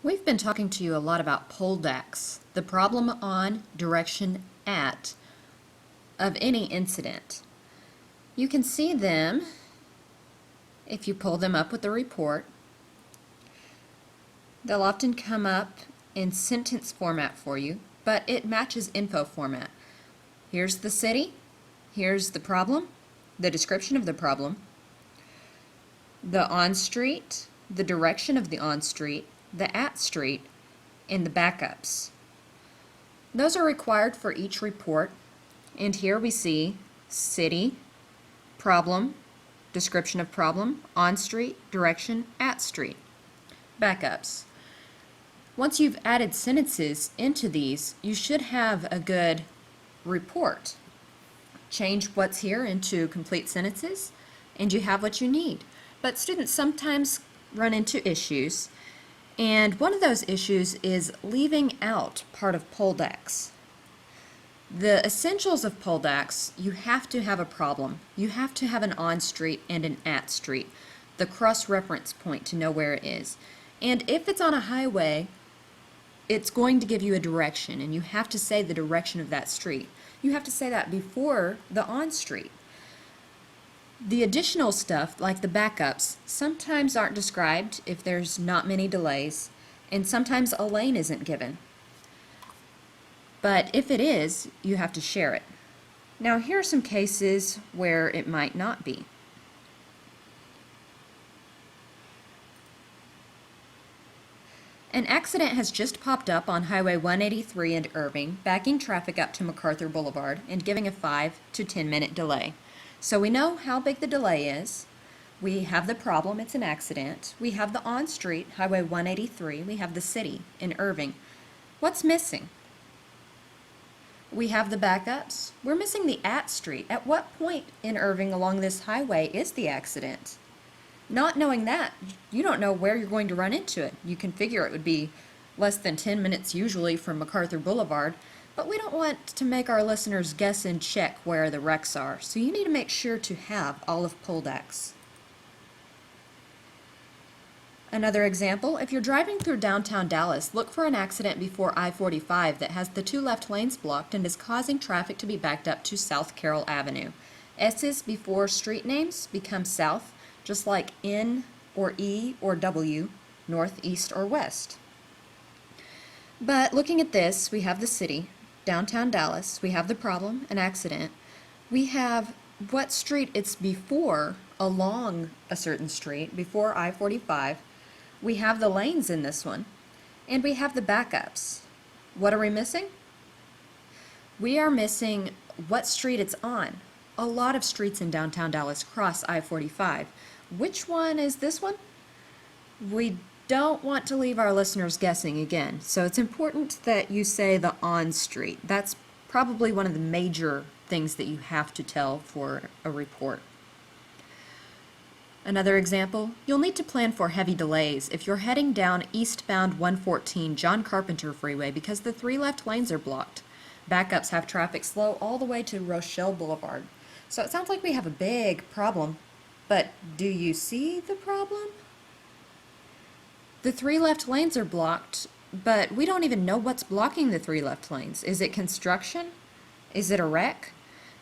We've been talking to you a lot about POLDACS, the problem on, direction at of any incident. You can see them if you pull them up with the report. They'll often come up in sentence format for you, but it matches info format. Here's the city, here's the problem, the description of the problem, the on-street, the direction of the on-street, the at-street, and the backups. Those are required for each report, and here we see city, problem, description of problem, on-street, direction, at-street, backups. Once you've added sentences into these, you should have a good report. Change what's here into complete sentences, and you have what you need. But students sometimes run into issues, and one of those issues is leaving out part of POLDACS. The essentials of POLDACS, you have to have a problem. You have to have an on-street and an at-street, the cross-reference point to know where it is. And if it's on a highway, it's going to give you a direction, and you have to say the direction of that street. You have to say that before the on-street. The additional stuff, like the backups, sometimes aren't described if there's not many delays, and sometimes a lane isn't given. But if it is, you have to share it. Now here are some cases where it might not be. An accident has just popped up on Highway 183 in Irving, backing traffic up to MacArthur Boulevard and giving a 5 to 10 minute delay. So we know how big the delay is. We have the problem, it's an accident. We have the on-street, Highway 183. We have the city in Irving. What's missing? We have the backups. We're missing the at-street. At what point in Irving along this highway is the accident? Not knowing that, you don't know where you're going to run into it. You can figure it would be less than 10 minutes usually from MacArthur Boulevard, but we don't want to make our listeners guess and check where the wrecks are, so you need to make sure to have all of POLDACS. Another example, if you're driving through downtown Dallas, look for an accident before I-45 that has the 2 left lanes blocked and is causing traffic to be backed up to South Carroll Avenue. S's before street names become south, just like N or E or W, north, east, or west. But looking at this, we have the city, downtown Dallas, we have the problem, an accident, we have what street it's before along a certain street, before I-45, we have the lanes in this one, and we have the backups. What are we missing? We are missing what street it's on. A lot of streets in downtown Dallas cross I-45. Which one is this one? We don't want to leave our listeners guessing again, so it's important that you say the on-street. That's probably one of the major things that you have to tell for a report. Another example, you'll need to plan for heavy delays if you're heading down eastbound 114 John Carpenter Freeway because the 3 left lanes are blocked. Backups have traffic slow all the way to Rochelle Boulevard. So it sounds like we have a big problem, but do you see the problem? The 3 left lanes are blocked, but we don't even know what's blocking the 3 left lanes. Is it construction? Is it a wreck?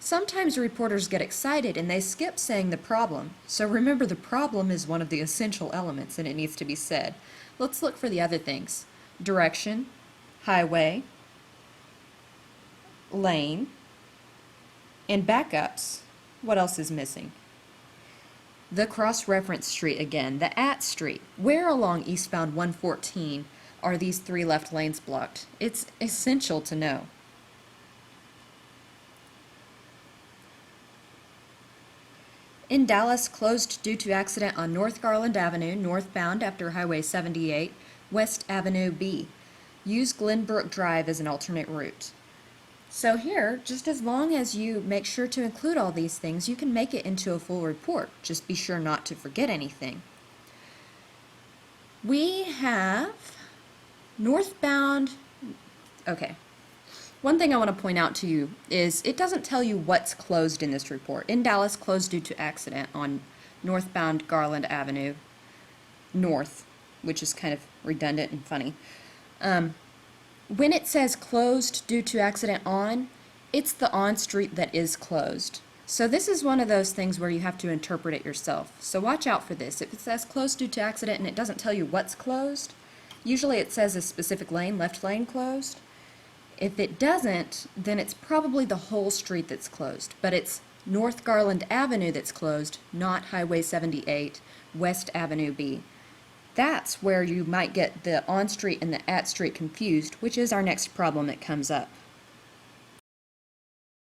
Sometimes reporters get excited and they skip saying the problem. So remember, the problem is one of the essential elements and it needs to be said. Let's look for the other things. Direction, highway, lane, and backups. What else is missing? The cross-reference street again, the at-street. Where along eastbound 114 are these 3 left lanes blocked? It's essential to know. In Dallas, closed due to accident on North Garland Avenue, northbound after Highway 78, West Avenue B. Use Glenbrook Drive as an alternate route. So here, just as long as you make sure to include all these things, you can make it into a full report. Just be sure not to forget anything. We have northbound, okay. One thing I want to point out to you is it doesn't tell you what's closed in this report. In Dallas, closed due to accident on northbound Garland Avenue, north. which is kind of redundant and funny. When it says closed due to accident on, it's the on street that is closed. So this is one of those things where you have to interpret it yourself. So watch out for this. If it says closed due to accident and it doesn't tell you what's closed, usually it says a specific lane, left lane closed. If it doesn't, then it's probably the whole street that's closed. But it's North Garland Avenue that's closed, not Highway 78, West Avenue B. That's where you might get the on street and the at street confused, which is our next problem that comes up.